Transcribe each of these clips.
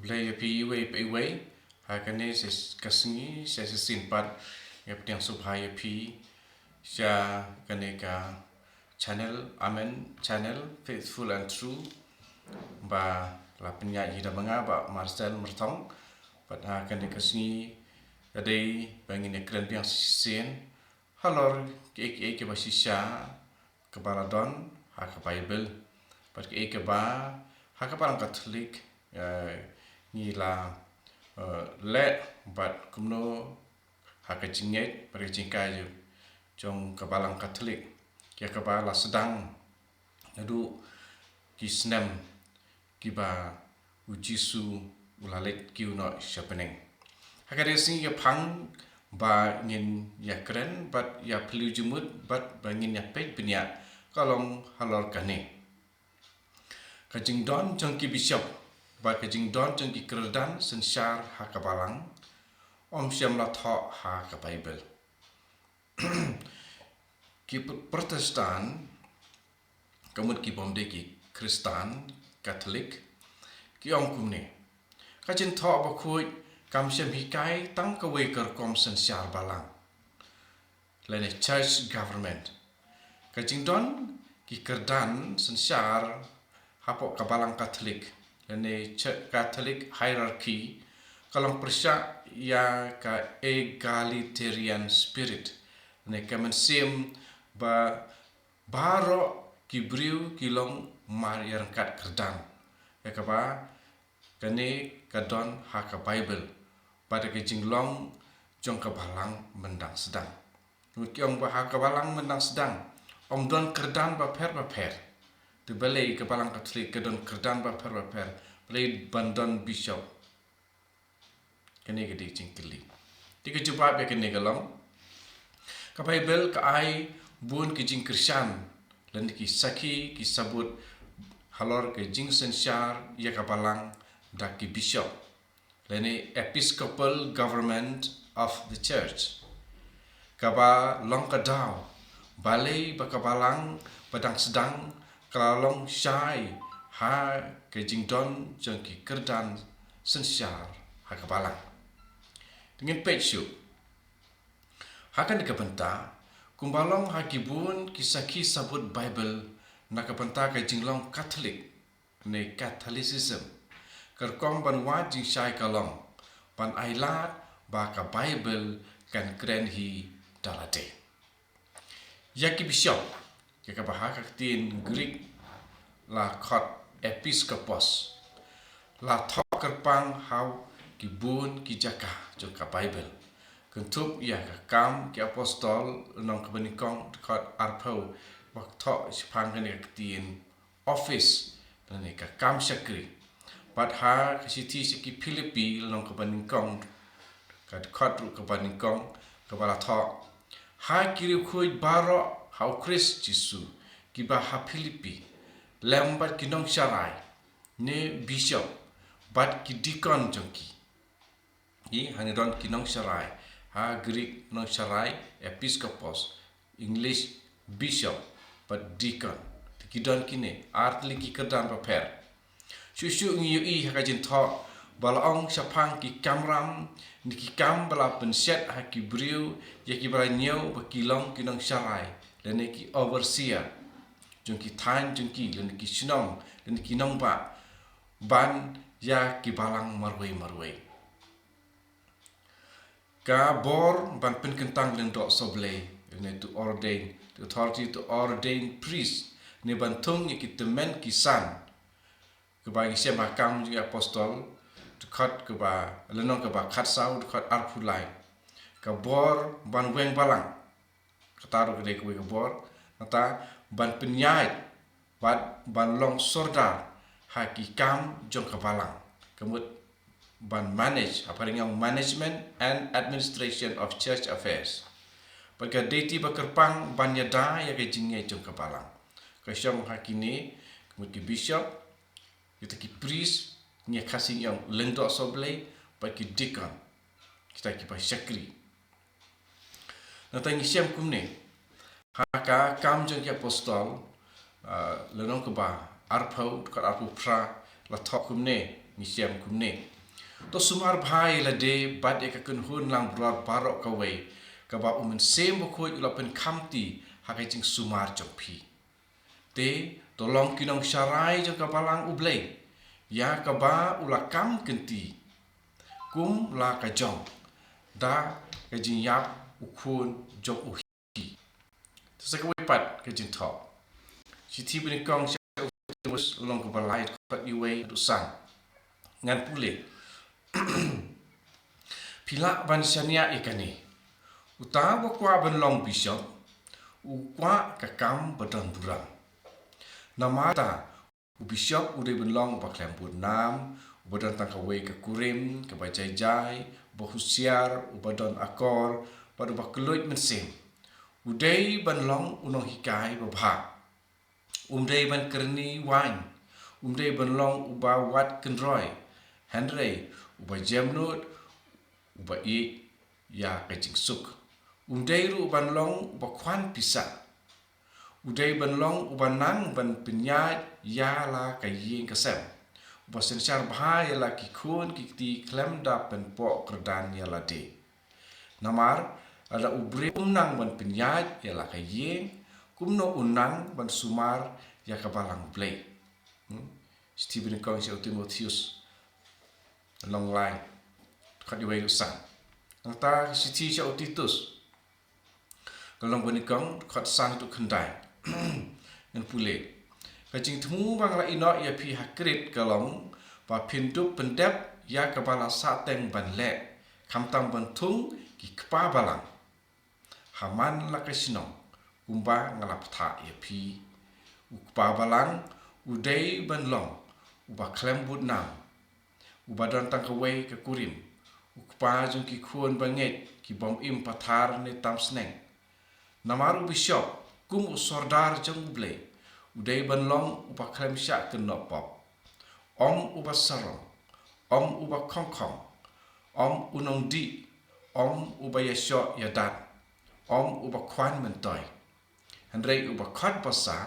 Keblai ya pi wei hakane ses kasngi ses simpat ya ptiang subhaya pi sya kane ka channel amen channel faithful and true ba la penyaji da banga ba Marcel Mertong pat kane kasngi adai bangin ekran piang sien halor ke ba sisya ke baladon ha ka Bible pat ke ba ha ka parang Katolik ni la le bat kumno ha ka jinget pada jingkai je jong kabalang Katolik kia kabala sedang adu ki snem ki ba ujisu ulalet ki uno shapeneng ha ka desi ya phang ba ngin ya kren bat ya pelu jumut bat bangin ya pet benya kalong halor kane kajing don jong ki bishop ba kajing don jong ki kerdan sensar ha kabalang om syam la tho ha ka Bible ki Protestan kamut ki bomde ki Kristan Katolik ki om kumne kajin tho ba khui kam syam hi kai tang ka we kar kom sensar balang lene church government kajing don ki kerdan sensar hapo kabalang Katolik lene Catholic hierarchy kalong persya ya ka egalitarian spirit ne kamen sim ba baro kibriu kilong mariar kat kerdan ya ka ba kane kadon ha ka Bible pada ke jinglong jong ka balang mendang sedang nukyong ba ha ka balang mendang sedang om don kerdan ba per tu balai ke balang Katolik kadon kerdan ba per play bandon bishop kene gede cingkeli tiga jubab ya kene galong ka Bible ka ai bun ki jing Kristian lan ki saki ki sabut halor ke jing sensar ya ka balang da ki bishop lene episcopal government of the church ka ba long ka daw balai ba ka balang padang sedang kalalong syai ha ke jing don jong ki kerdan sensar ha ka balang dengan pechu hakan dikapenta kumbalong hakibun kisaki sabut Bible nakapenta ka jinglong Katolik ne Catholicism kerkom ban wajing syai kalong ban ailat ba ka Bible kan kren hi dalate yaki bishop ya ka bahaka tin Greek la khot episkopos la thok pang hau ki bun ki jaka jong ka Bible kentup ya ka kam ki apostol nong ka benikong khot arpo bak tho sipang kene ka tin office ne ka kam sakri pat ha ka siti ki Philippi nong ka benikong ka khot ka benikong ka bala tho ha kiri khoi baro hau Chris Jisu ki ba ha Philippi lembat ki nong sharai ne bishop bat ki deacon jongki i hanidon ki nong sharai ha Greek nong sharai episcopos English bishop bat deacon ki don kine artli ki kedan paper susu ngi i ha jin tho balong sapang ki kamram ni ki kam bala penset ha ki briu ya ki bala nyau ba ki long ki nong sharai lene ki overseer jongki tan jongki lene ki sinong lene ki nong ba ban ya ki balang marwai ka bor ban pen kentang len dok soble ne to ordain the authority to ordain priest ne ban tung ki temen ki san ke ba ngi sem makam ji apostol to khat ke ba lenong ke ba khat sau to khat arpulai ka bor ban weng balang kata ro ke bor kata ban penyait ban long sordar hakikam jong kabalang kemut ban manage apa yang management and administration of church affairs bagi deti bakerpang ban yada ya ke jinge jong kabalang ka syam hakini kemut ki bishop kita ki priest nya kasing yang lendok soble bagi deacon kita ki pa syakri natang syam kumne haka kam jong ki apostol lenong ke ba arpau kat arpu pra la thok kumne ngisem kumne to sumar bhai la de bad e ka kun hun lang brar parok ka wei ka ba umen sem bo khoi ula pen khamti ha ka jing sumar chok phi te to long kinong sharai jo ka balang ublei ya ka ba ula kam kenti kum la ka jong da ka jing yap ukhun jok u hi to sa ka wei pat ka jing tho si thi bin kong mus long ka balai pat yu wei du sang ngan pule pila ban sania ikani uta bo kwa ban long bishop u kwa ka kam badan burang namata u bishop u de ban long ba klem bud nam u badan tang ka wei ka kurim ka ba jai jai bo husiar u badan akor padu ba kluit men sem u dei ban long unong hikai ba bha dei ban kerni wine dei ban long u ba wat kendroi Henry uba jamnut uba I ya kacing suk dei ru ban long uba kwan pisa dei ban long uba nang ban penyat ya la kaying kasem uba sensar bahaya la ki khun ki ti klem da pen po kerdan ya la de namar ada ubre nang ban penyat ya la kaying kumno unang ban sumar ya kabalang play Stephen Kong si Timotheus long line kat diwai usan nang si ti si Titus kalong bonikong kat sang tu kendai ngan pule kajing temu bang la ino ya pi hakrit kalong pa pintu pendep ya kabala sateng ban le kamtang ban tung ki kpa balang haman la kasinong umba ngalap tha ya pi ukpa balang udai ban long uba klem bud nam ubadan tang kawai ke kurim ukpa jung ki khun banget ki bom im pathar ne tam sneng namaru bishop kum usordar jung ble udai ban long uba klem sha ke no pop om uba sarong om uba kongkong om unong di om uba yasho yadat om uba kwan mentoy handrei uba khat basa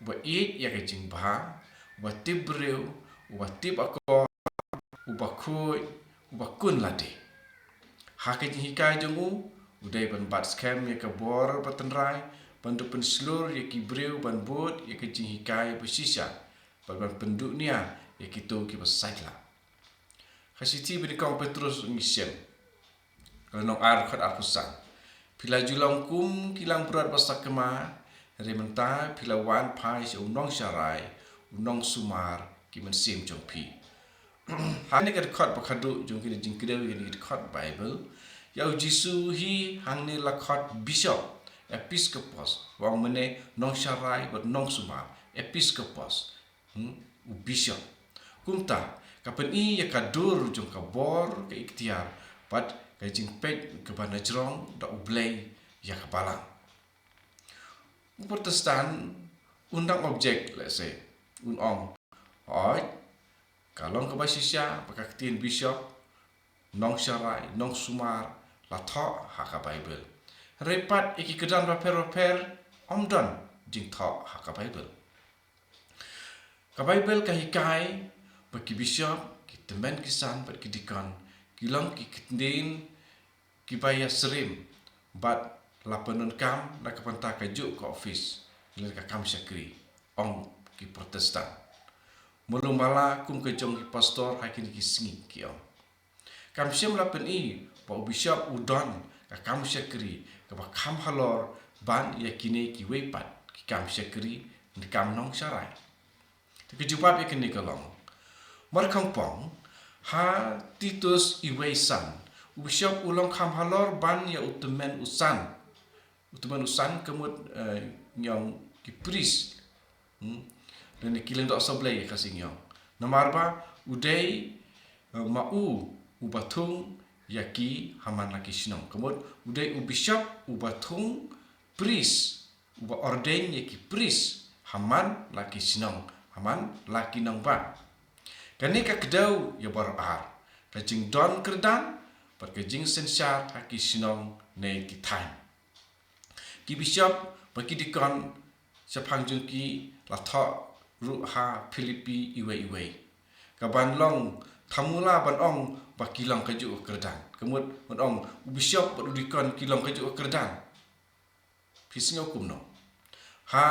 uba eat ya ke jing bha uba tibreu uba tip ako uba khoi uba kun lade hakai hikai jongu udai ban bat scam ya ka bor patenrai bantu pen slur ya ki breu ban bot ya ke hikai besisa ban penduk nia ya ki tu ki basaitla khasiti bin kong petrus ngisem kalau ar khat akusan pila julang kum kilang berat basak kema rementa pila wan pai si unong syarai unong sumar ki men sim jong pi Hani kat khot bakadu jung kini jingkidau ini kat khot Bible yau Jisu hi hang ni la khot bishop episcopos wang mene nong syarai bat nong sumar episcopos u bishop kumta kapan I ya kadur jung kabor ke ikhtiar bat ka jingpet ke banajrong da ublei ya kabalang Protestan undang objek let's say unong oi kalong ke basisya pakaktin bishop nong syarai nong sumar la tho ha ka Bible repat iki kedan raper omdon jing tho ha ka Bible ka hikai bagi bishop ki temen kisan bat ki dikon kilong ki kitnin ki baya serim bat la penun kam na ka panta ka juk ka office le ka kam syakri ong ki Protestan Mulung mala kum ke jong ki pastor hakin ki singi ki ong kam syam la pen I pa bishop udon ka kam syakri ka ba kam halor ban ya kini ki wepat ki kam syakri ni kam nong syarai te jupat ya kini kalong mar kampong ha Titus iwei san bishop ulong kam halor ban ya utumen usan kemut nyong ki priest dan kilen dok sablai kasing yong namarba udai mau ubatung yaki haman laki sinong kemut udai bishop ubatung priest uba ordain yaki priest haman laki sinong haman laki nong ba kani ka kedau ya barar kajing don kerdan pat kajing sensar haki sinong ne ki time ki bishop bagi dikon sepang jungki la tho ru ha Filipi iwe kaban long thamula ban ong ba kilang kaju kerdan kemut ban ong bishop udikon kilang kaju kerdan pisngo kumno ha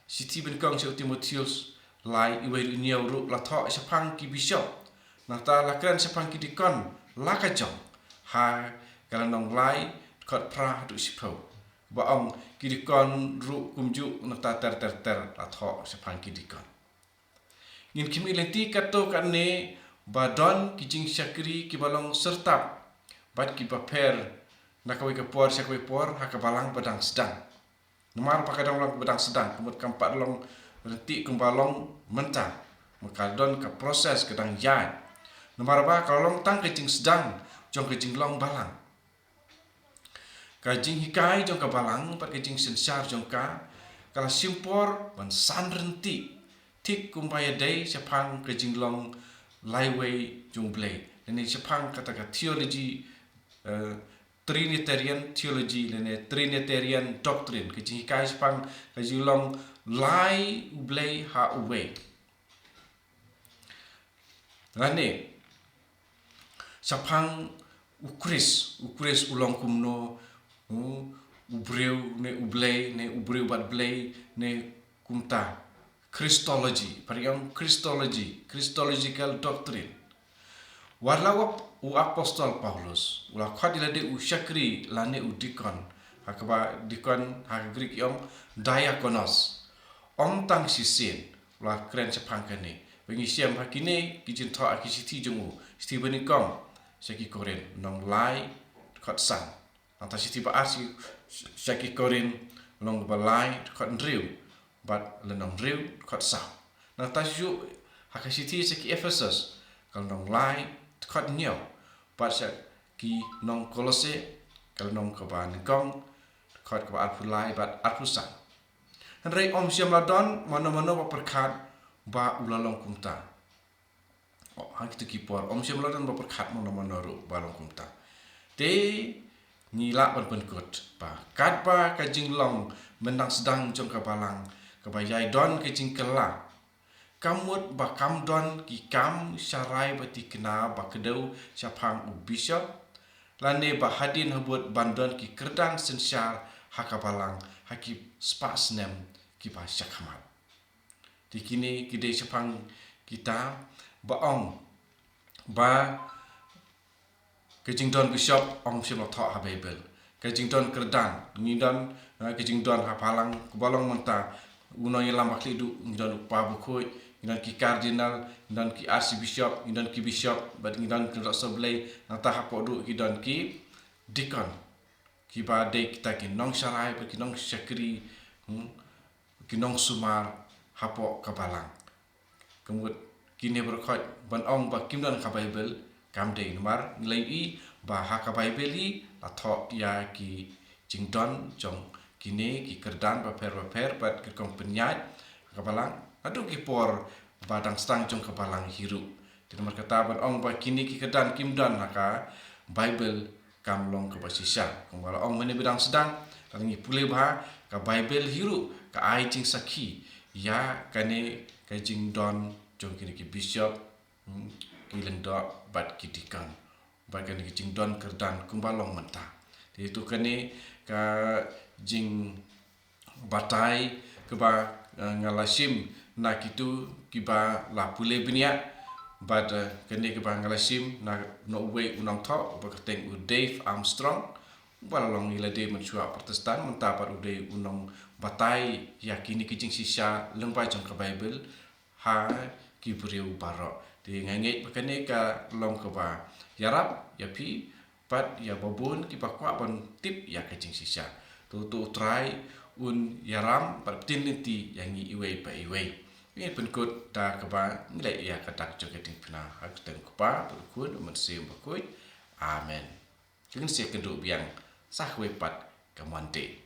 siti ben kong se Timotius lai iwe niau ru la tho sapang ki bishop na ta la kran sapang ki dikon la ka jong ha kala nong lai kot pra du sipo ba ong ki dikon ru kumju na ta ter la tho sapang ki dikon ngin kimi lenti kato kanne ba don ki jing syakri ki balong sertap bat ki paper na kawi ka por syakwi por ha ka balang badang sedang nomar pakadang long badang sedang kemut kampat long reti kumbalong mentah makadon ka proses kedang yai nomor ba kalau long tang kejing sedang jong kejing long balang kajing hikai jong ka balang pat kejing sensar jong ka kala simpor ban san renti tik kumpaya dei sepang kejing long laiwei jong blei ini sepang kata ka theology Trinitarian theology lene Trinitarian doctrine kejing hikai sepang kejing long lai ublei ha uwe lane sapang ukris ulong kumno ubreu ne ublei ne ubreu bat blei ne kumta Christology pariang Christological doctrine warlawap u apostol Paulus ula khadila de u syakri lane u dikon hakaba dikon ha Greek yom diakonos ong tang sisin la kren sepang kane bengi siam hakine kijin tho akisiti jongu sti beni kong saki koren nong lai khot san anta siti ba asi saki koren long ba lai khot ndriu bat lenong ndriu khot sa na ta ju hakasiti saki Ephesus kal nong lai khot nyo bat sa ki nong Kolose kal nong ka ban kong khot ka atpulai bat atpusan Henry om siam ladon mana-mana ba perkat ba ulalong kumta. Oh, ha kita kipor om siam ladon ba perkat mana-mana ru balong kumta. Te ngila ban penkut ba kat ba kajing long menang sedang jong ka balang ka ba yai don kajing kela. Kamut ba kam don ki kam syarai ba ti kena ba kedau syapang u bishop lane ba hadin habut bandon ki kerdang sensyar hakabalang hakip spasnem kipa syakhamat dikini kide syapang kita baong ba kejing don bishop ong sim tho ha bible kejing don kerdang ngidon kejing don hapalang kubalong menta uno yelam bakli du ngidon pa bukoi ngidon ki cardinal ngidon ki archbishop ngidon ki bishop bat ngidon ki soblei nata hapo du ngidon ki deacon kiba de kita ki nong sarai ki nong syakri ki nong sumar hapo kabalang kemut kini berkhot ban ong ba kimdan ka bible kam de nomar nilai i ba ha ka bible i la tho ya ki jingdon jong kini ki kerdan ba per bat ki kong penyat kabalang adu ki por badang stang jong kabalang hiru di nomor kata ban ong ba kini ki kerdan kimdan ka bible kamlong ke basisya kembala ong meni bidang sedang kalingi pule bah ka bible hiru ka ai jing sakhi ya kane ka jing don jong kini ki bishop ki leng do bat ki dikan ba kane ki jing don kerdan kumbalong menta itu kane ka jing batai ke ba ngalasim na kitu ki ba la pule binia But kene ke bangalasim na no way unang tho ba keteng u Dave Armstrong balalong ila de mensua protestan mentapa u de unang batai yakini kijing sisa lengpa jong ka bible ha ki buriu baro de nganget kene ka long ka ba yarap ya pi pat ya babun ki pakwa ban tip ya kijing sisa tu try un yaram par tiniti yang iwe pa iwe ini penkut dah keba nilai ia katak juga ting pina hak teng keba berkut mensim berkut amen. Jangan saya kedua biang sah wepat kemonte.